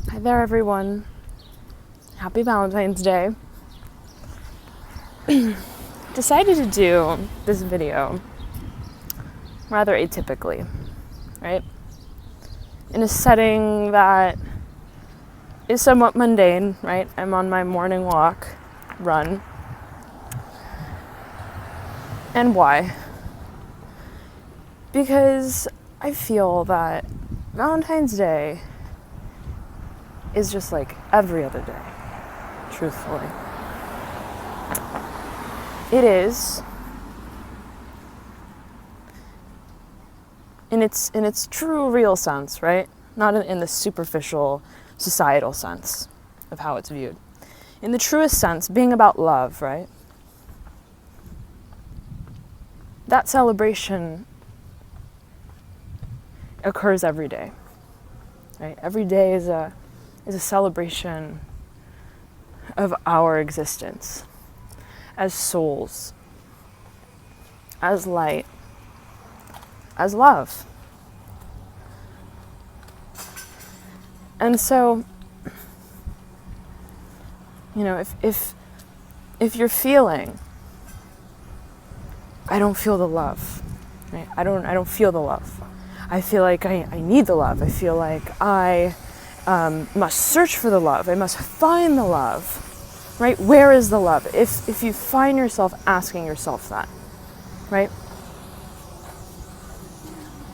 Hi there, everyone. Happy Valentine's Day. Decided to do this video rather atypically, right? In a setting that is somewhat mundane, right? I'm on my morning run. And why? Because I feel that Valentine's Day is just like every other day, truthfully. It is, in its true, real sense, right? Not in the superficial, societal sense of how it's viewed. In the truest sense, being about love, right? That celebration occurs every day, right? Every day is a celebration of our existence as souls, as light, as love. And so, you know, if you're feeling, I don't feel the love, right? I don't feel the love. I feel like I need the love. I feel like I must search for the love. I must find the love, right? Where is the love? If you find yourself asking yourself that, right?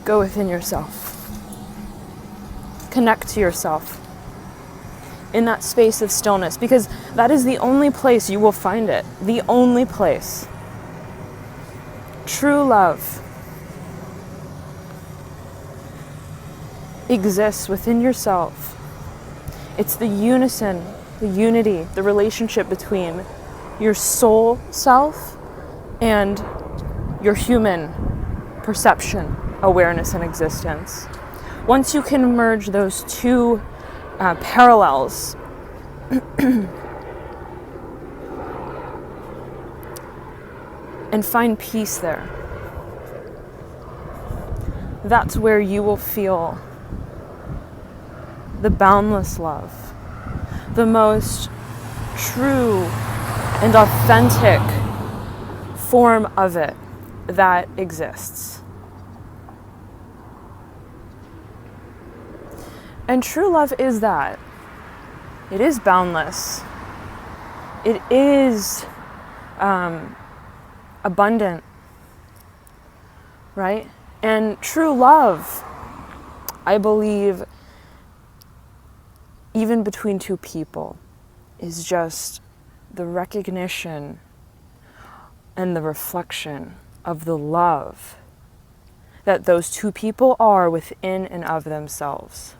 Go within yourself. Connect to yourself in that space of stillness, because that is the only place you will find it. The only place. True love exists within yourself. It's the unison, the unity, the relationship between your soul self and your human perception, awareness, and existence. Once you can merge those two parallels, and find peace there, that's where you will feel the boundless love, the most true and authentic form of it that exists. And true love is that. It is boundless. It is abundant, right? And true love, I believe, even between two people, is just the recognition and the reflection of the love that those two people are within and of themselves,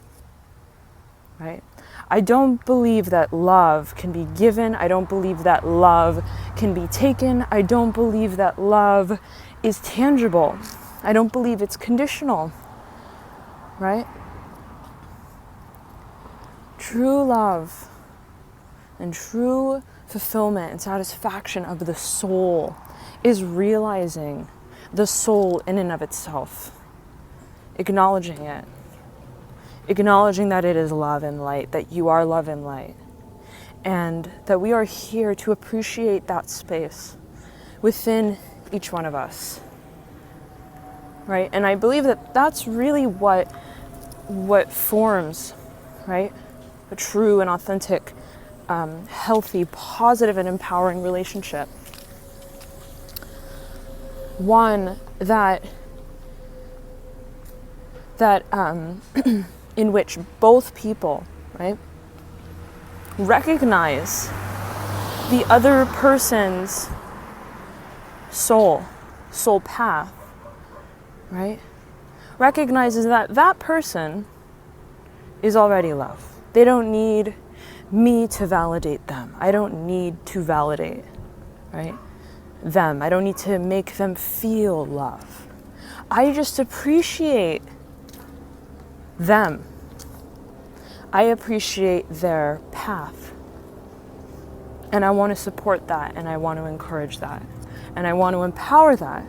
right? I don't believe that love can be given. I don't believe that love can be taken. I don't believe that love is tangible. I don't believe it's conditional, right? True love and true fulfillment and satisfaction of the soul is realizing the soul in and of itself, acknowledging it, acknowledging that it is love and light, that you are love and light, and that we are here to appreciate that space within each one of us, right? And I believe that that's really what forms, right, a true and authentic, healthy, positive, and empowering relationship. One that in which both people, right, recognize the other person's soul path, right? Recognizes that that person is already love. They don't need me to validate them. I don't need to validate, right, them. I don't need to make them feel love. I just appreciate them. I appreciate their path. And I want to support that, and I want to encourage that, and I want to empower that.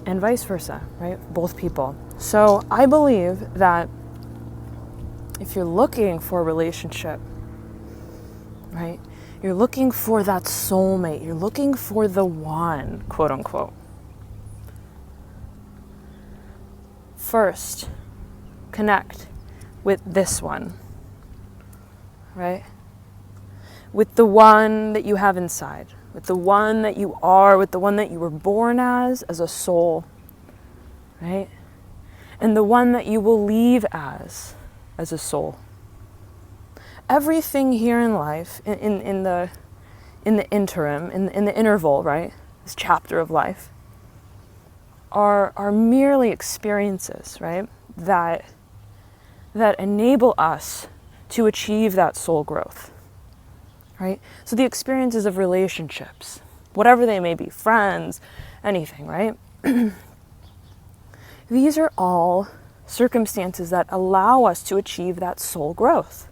And vice versa, right? Both people. So I believe that if you're looking for a relationship, right? You're looking for that soulmate. You're looking for the one, quote unquote. First, connect with this one, right? With the one that you have inside, with the one that you are, with the one that you were born as a soul, right? And the one that you will leave as a soul. Everything here in life, in the interim, in the interval, right? This chapter of life, are merely experiences, right? That enable us to achieve that soul growth, right? So the experiences of relationships, whatever they may be, friends, anything, right? These are all circumstances that allow us to achieve that soul growth,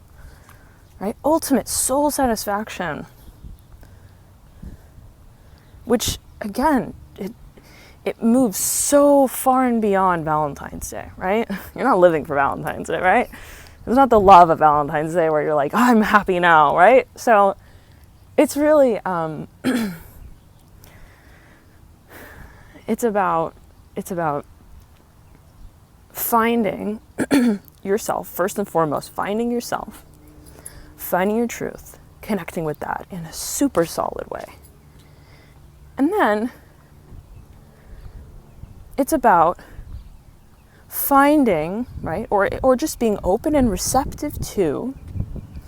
right? Ultimate soul satisfaction, which again, it moves so far and beyond Valentine's Day, right? You're not living for Valentine's Day, right? It's not the love of Valentine's Day where you're like, oh, I'm happy now, right? So it's really, it's about finding yourself, first and foremost, finding yourself, finding your truth, connecting with that in a super solid way. And then it's about finding, right, or just being open and receptive to,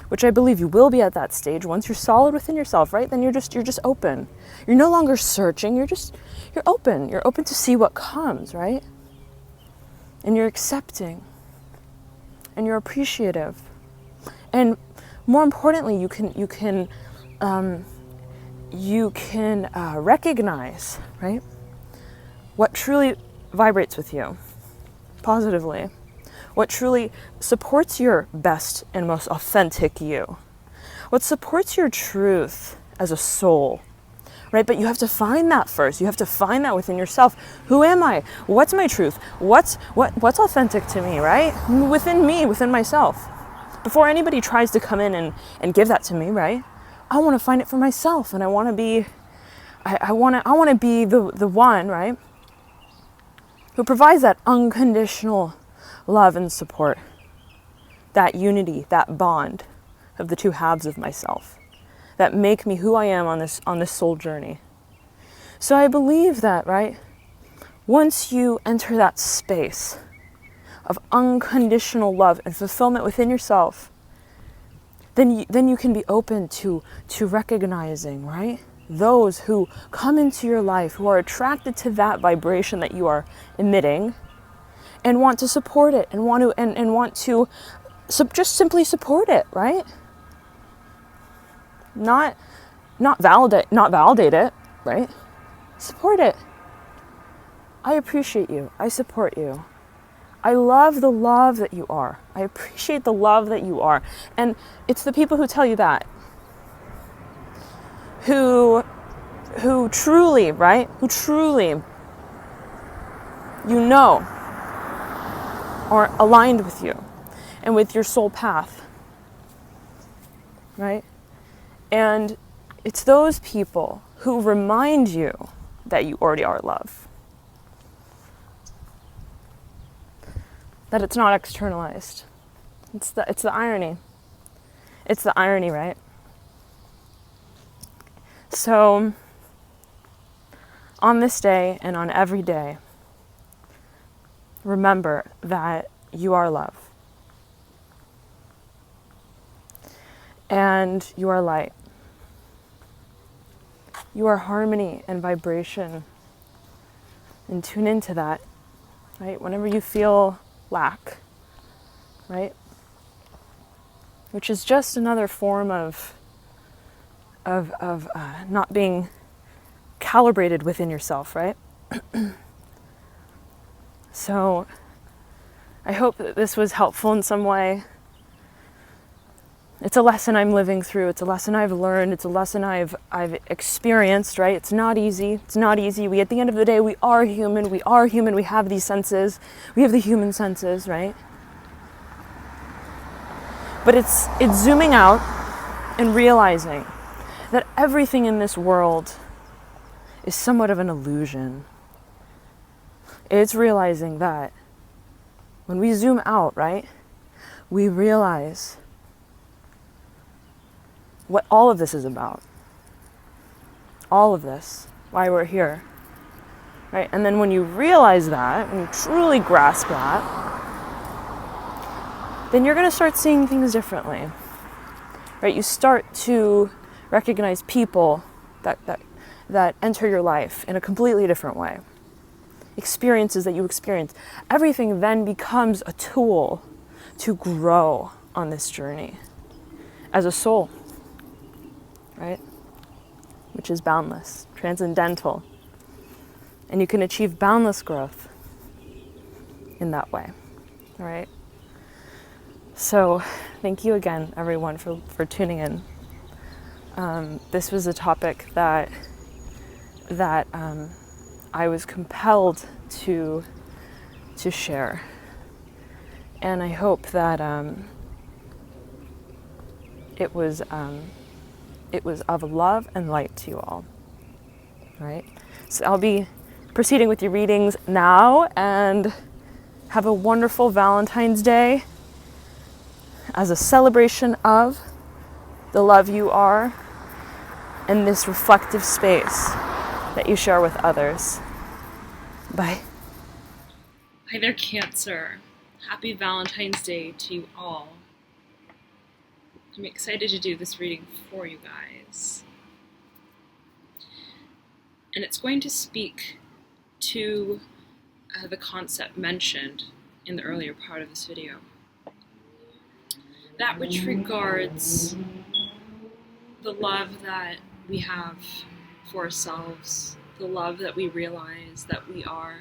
which I believe you will be at that stage once you're solid within yourself, right? Then you're just open. You're no longer searching, you're open. You're open to see what comes, right? And you're accepting. And you're appreciative. And more importantly, you can recognize, right, what truly vibrates with you positively, what truly supports your best and most authentic you, what supports your truth as a soul, right? But you have to find that first. You have to find that within yourself. Who am I? What's my truth? What's authentic to me, right? Within me, within myself. Before anybody tries to come in and give that to me, right? I want to find it for myself, and I want to be the one, right, who provides that unconditional love and support, that unity, that bond of the two halves of myself that make me who I am on this soul journey. So I believe that, right, once you enter that space of unconditional love and fulfillment within yourself, then you can be open to recognizing, right, those who come into your life, who are attracted to that vibration that you are emitting and want to support it and want to just simply support it, right? Not validate it, right? Support it. I appreciate you. I support you. I love the love that you are. I appreciate the love that you are. And it's the people who tell you that who truly, right? Who truly, you know, are aligned with you and with your soul path, right? And it's those people who remind you that you already are love. That it's not externalized. It's the irony. It's the irony, right? So, on this day and on every day, remember that you are love. And you are light. You are harmony and vibration. And tune into that, right? Whenever you feel lack, right? Which is just another form of not being calibrated within yourself, right? So I hope that this was helpful in some way. It's a lesson I'm living through. It's a lesson I've learned. It's a lesson I've experienced, right? It's not easy. It's not easy. At the end of the day, we are human. We are human. We have these senses. We have the human senses, right? But it's zooming out and realizing that everything in this world is somewhat of an illusion. It's realizing that when we zoom out, right, we realize what all of this is about. All of this, why we're here, right? And then when you realize that, when you truly grasp that, then you're going to start seeing things differently, right? You start to recognize people that enter your life in a completely different way. Experiences that you experience. Everything then becomes a tool to grow on this journey as a soul, right? Which is boundless, transcendental. And you can achieve boundless growth in that way, all right? So thank you again, everyone, for tuning in. This was a topic that I was compelled to share. And I hope that it was of love and light to you all. Right? So I'll be proceeding with your readings now, and have a wonderful Valentine's Day as a celebration of the love you are and this reflective space that you share with others. Bye. Hi there, Cancer. Happy Valentine's Day to you all. I'm excited to do this reading for you guys. And it's going to speak to the concept mentioned in the earlier part of this video. That which regards the love that we have for ourselves, the love that we realize that we are,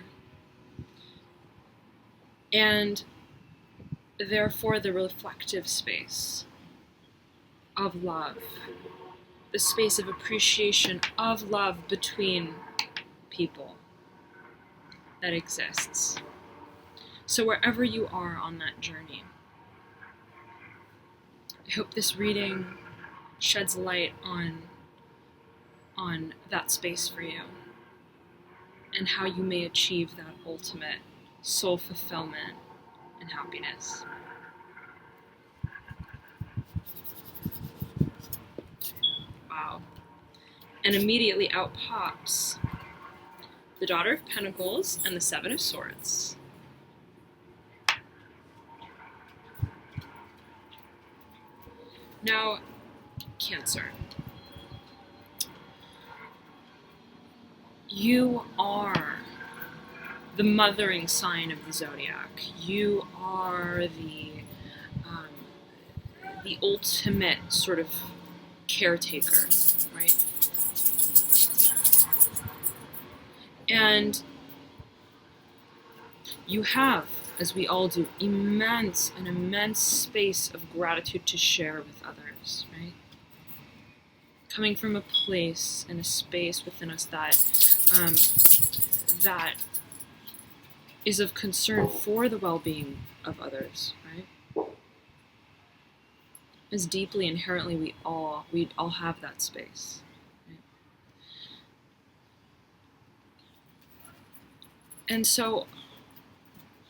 and therefore the reflective space of love, the space of appreciation of love between people that exists. So wherever you are on that journey, I hope this reading sheds light on that space for you and how you may achieve that ultimate soul fulfillment and happiness. Wow. And immediately out pops the Daughter of Pentacles and the Seven of Swords. Now, Cancer, you are the mothering sign of the zodiac. You are the ultimate sort of caretaker, right? And you have, as we all do, an immense space of gratitude to share with others, right? Coming from a place and a space within us that is of concern for the well-being of others, right? As deeply, inherently, we all have that space. Right? And so,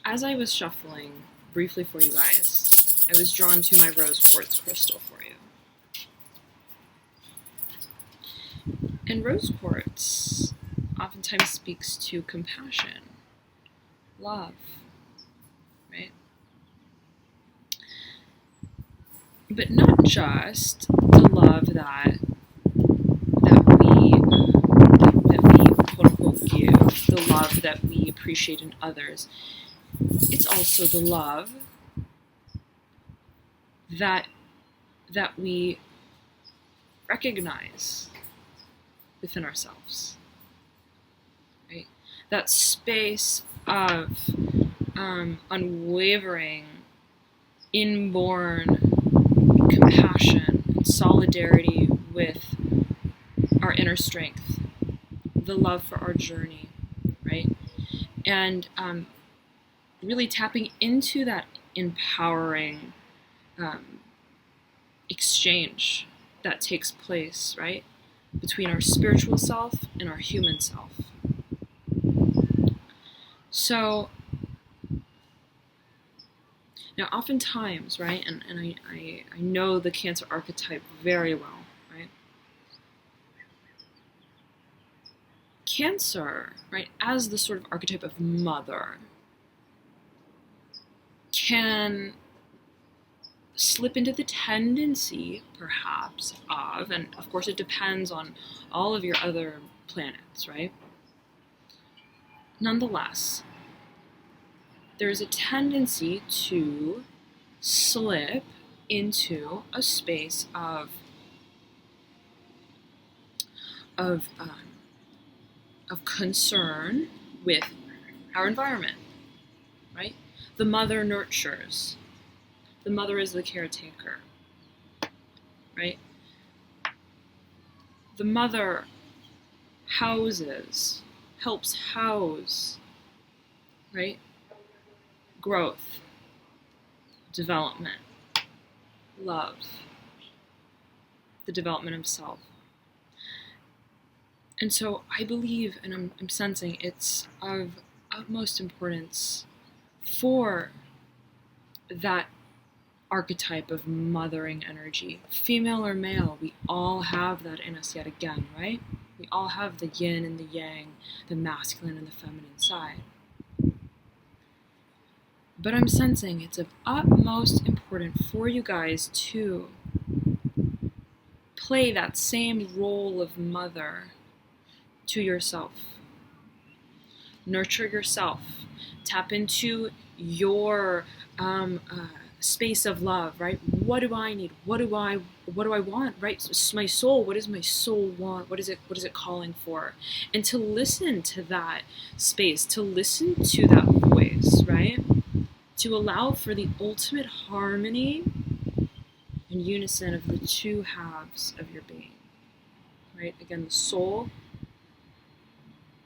as I was shuffling briefly for you guys, I was drawn to my rose quartz crystal for you. And rose quartz oftentimes speaks to compassion, love, right? But not just the love that we quote unquote give, the love that we appreciate in others. It's also the love that we recognize within ourselves, right? That space of unwavering, inborn compassion and solidarity with our inner strength, the love for our journey, right? And really tapping into that empowering exchange that takes place, right, between our spiritual self and our human self. So now oftentimes, right, and I know the Cancer archetype very well, right? Cancer, right, as the sort of archetype of mother, can slip into the tendency, perhaps, of, and of course it depends on all of your other planets, right? Nonetheless, there's a tendency to slip into a space of concern with our environment, right? The mother nurtures. The mother is the caretaker, right? The mother houses, helps house, right? Growth, development, love, the development of self. And so I believe, and I'm sensing, it's of utmost importance for that archetype of mothering energy, female or male, we all have that in us yet again, right? We all have the yin and the yang, the masculine and the feminine side. But I'm sensing it's of utmost importance for you guys to play that same role of mother to yourself. Nurture yourself. Tap into your space of love, right? What do I need? What do I want, right? So my soul, what does my soul want? What is it calling for? And to listen to that space, to listen to that voice, right? To allow for the ultimate harmony and unison of the two halves of your being, right? Again, the soul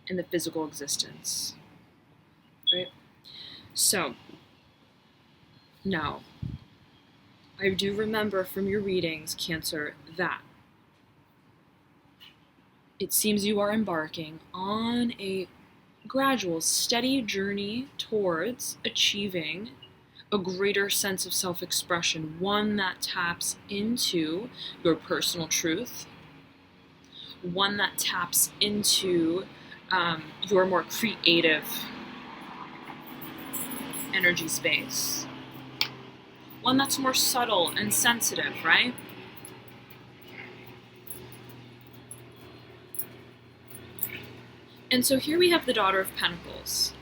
and the physical existence, right? So, now, I do remember from your readings, Cancer, that it seems you are embarking on a gradual, steady journey towards achieving a greater sense of self-expression, one that taps into your personal truth, one that taps into your more creative energy space, one that's more subtle and sensitive, right? And so here we have the Daughter of Pentacles,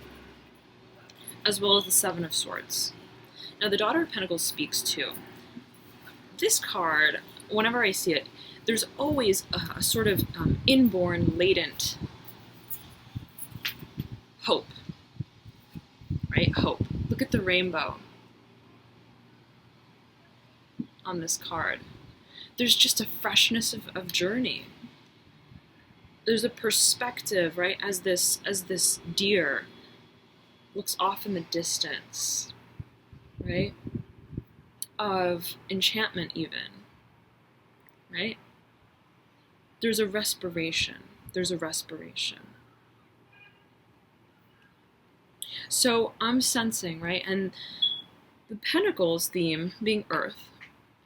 as well as the Seven of Swords. Now the Daughter of Pentacles speaks to this card. Whenever I see it, there's always a sort of inborn, latent hope, right? Hope. Look at the rainbow on this card. There's just a freshness of journey. There's a perspective, right, as this deer looks off in the distance, right, of enchantment even, right? There's a respiration. There's a respiration. So I'm sensing, right, and the Pentacles theme, being Earth,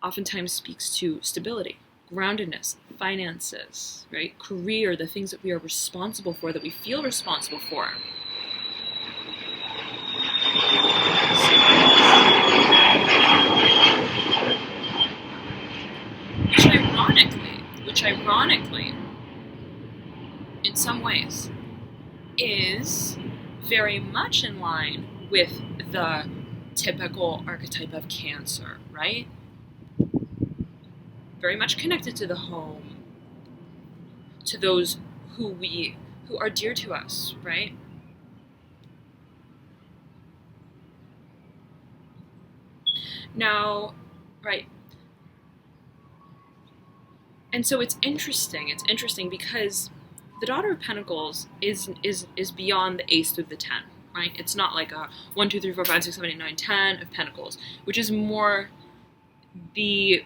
oftentimes speaks to stability, groundedness, finances, right, career, the things that we are responsible for, that we feel responsible for. Which ironically, in some ways, is very much in line with the typical archetype of Cancer, right? Very much connected to the home, to those who are dear to us, right? Now, right. And so it's interesting because the Daughter of Pentacles is beyond the Ace through the 10, right? It's not like a 1, 2, 3, 4, 5, 6, 7, 8, 9, 10 of Pentacles, which is more the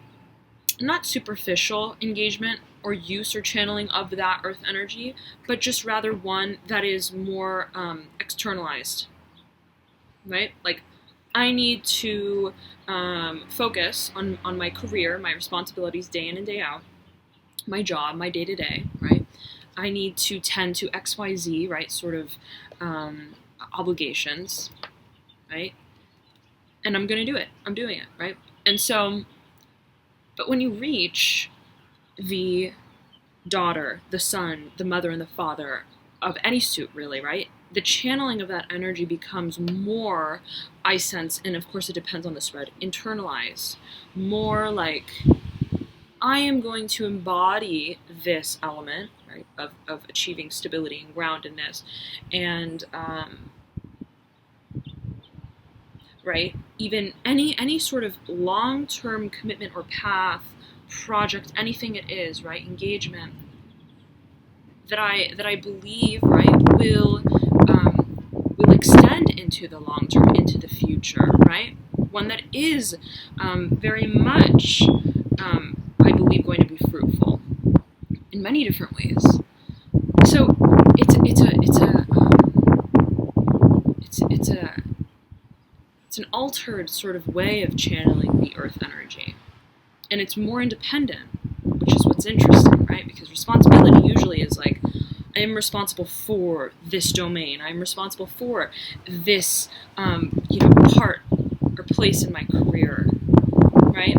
not superficial engagement or use or channeling of that earth energy, but just rather one that is more externalized, right? Like, I need to focus on my career, my responsibilities day in and day out, my job, my day to day, right? I need to tend to XYZ, right? Sort of obligations, right? And I'm going to do it. I'm doing it, right? And so, but when you reach the daughter, the son, the mother, and the father of any suit, really, right? The channeling of that energy becomes more, I sense, and of course it depends on the spread, internalized, more like, I am going to embody this element, right, of achieving stability and groundedness, and right, even any sort of long-term commitment or path, project, anything it is, right, engagement that I believe, right, will extend into the long term, into the future, right? One that is very much, I believe, going to be fruitful in many different ways. So it's an altered sort of way of channeling the earth energy, and it's more independent, which is what's interesting, right? Because responsibility usually is like, I am responsible for this domain. I'm responsible for this, part or place in my career, right?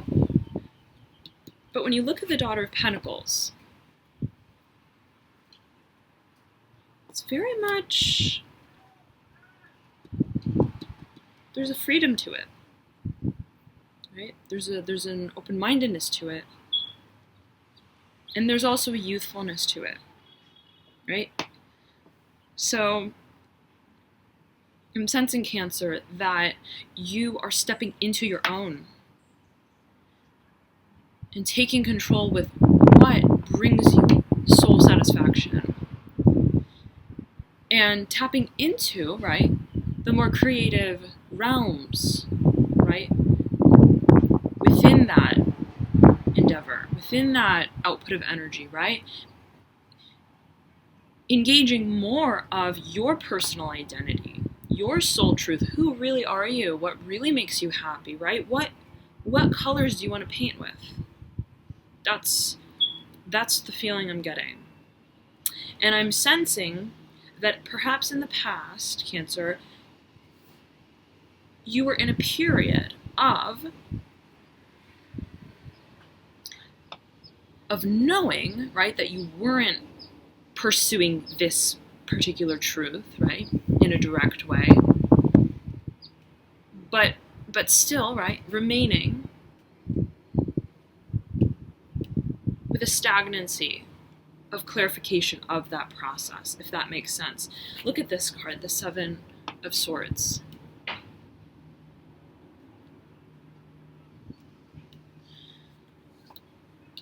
But when you look at the Daughter of Pentacles, it's very much, there's a freedom to it, right? There's an open-mindedness to it, and there's also a youthfulness to it, right? So I'm sensing, Cancer, that you are stepping into your own and taking control with what brings you soul satisfaction, and tapping into, right, the more creative realms, right, within that endeavor, within that output of energy, right? Engaging more of your personal identity, your soul truth. Who really are you? What really makes you happy, right? What colors do you want to paint with? That's the feeling I'm getting. And I'm sensing that perhaps in the past, Cancer, you were in a period of knowing, right, that you weren't pursuing this particular truth, right, in a direct way, but still, right, remaining with a stagnancy of clarification of that process, if that makes sense. Look at this card, the Seven of Swords.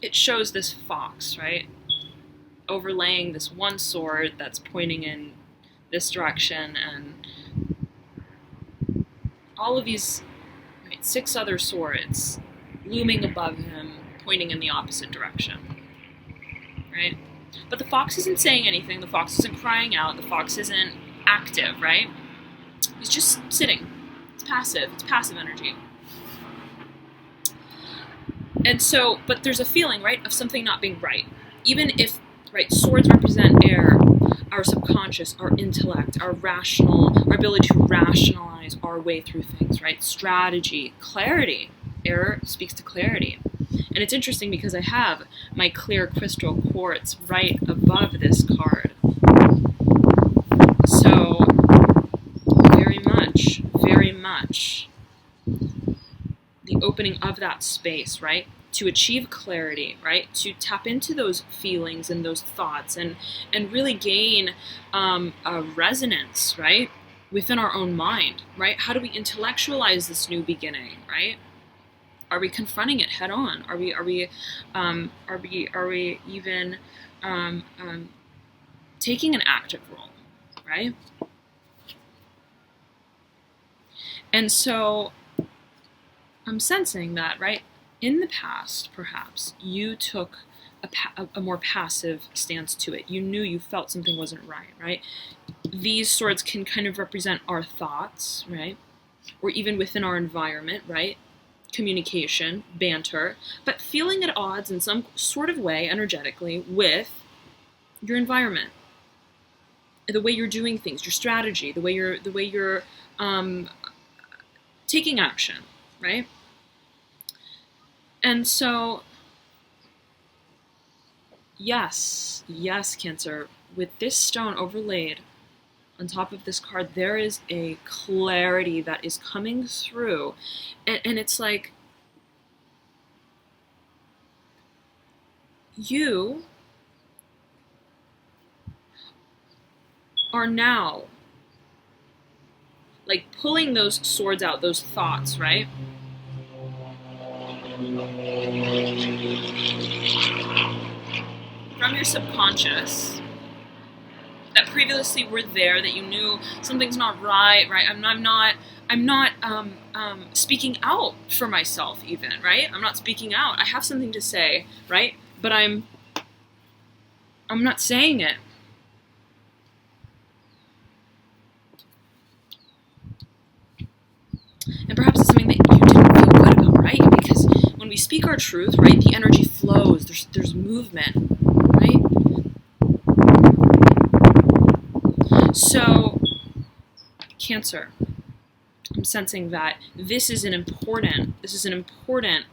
It shows this fox, right, overlaying this one sword that's pointing in this direction, and all of these, right, 6 other swords looming above him, pointing in the opposite direction, right? But the fox isn't saying anything, the fox isn't crying out, the fox isn't active, right? He's just sitting. It's passive energy. And so, but there's a feeling, right, of something not being right. Even if, right, swords represent air, our subconscious, our intellect, our ability to rationalize our way through things, right? Strategy, clarity. Air speaks to clarity. And it's interesting because I have my clear crystal quartz right above this card. So, very much the opening of that space, right? To achieve clarity, right? To tap into those feelings and those thoughts, and really gain a resonance, right? Within our own mind, right? How do we intellectualize this new beginning, right? Are we confronting it head on? Are we even taking an active role, right? And so I'm sensing that, right? in the past, perhaps, you took a more passive stance to it. You knew, you felt something wasn't right, right? These swords can kind of represent our thoughts, right? Or even within our environment, right? Communication, banter, but feeling at odds in some sort of way, energetically, with your environment, the way you're doing things, your strategy, the way you're taking action, right? And so, yes, Cancer, with this stone overlaid on top of this card, there is a clarity that is coming through, and it's like you are now like pulling those swords out, those thoughts, right? From your subconscious that previously were there, that you knew something's not right, right? I'm not speaking out for myself even, right? I'm not speaking out. I have something to say, right? But I'm not saying it. And perhaps it's something that you didn't feel good about, right? Because when we speak our truth, right, the energy flows. There's movement, right? So, Cancer, I'm sensing that this is an important this is an important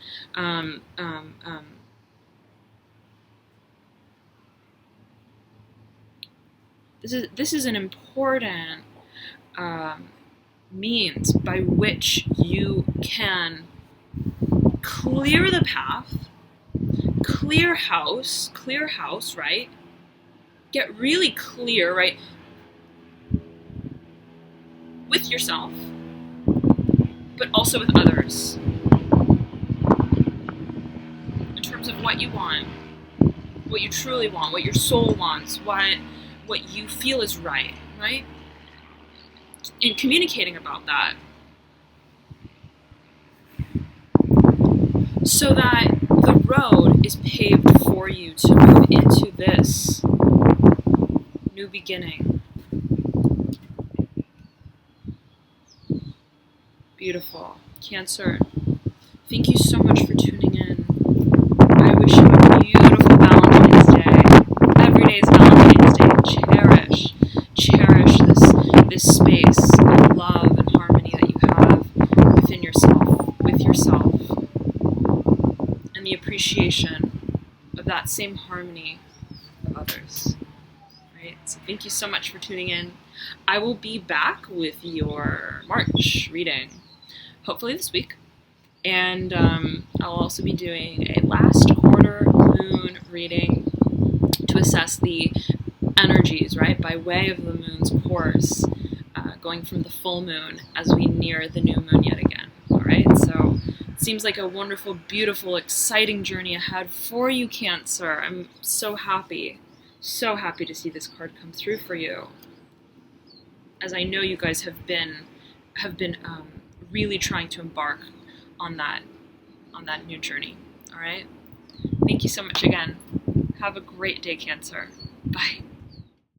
means by which you can clear the path, clear house, right? Get really clear, right? With yourself, but also with others. In terms of what you want, what you truly want, what your soul wants, what you feel is right, right? And communicating about that. So that the road is paved for you to move into this new beginning. Beautiful. Cancer, thank you so much for tuning in. I wish you a beautiful Valentine's Day. Every day is Valentine's Day. Cherish this space of love and harmony that you have within yourself, with yourself, and the appreciation of that same harmony of others. Right? So thank you so much for tuning in. I will be back with your March reading, hopefully this week. And I'll also be doing a last quarter moon reading to assess the energies, right, by way of the moon's course, going from the full moon as we near the new moon yet again. All right, so it seems like a wonderful, beautiful, exciting journey ahead for you, Cancer. I'm so happy to see this card come through for you, as I know you guys have been really trying to embark on that new journey. All right, thank you so much again. Have a great day, Cancer. Bye.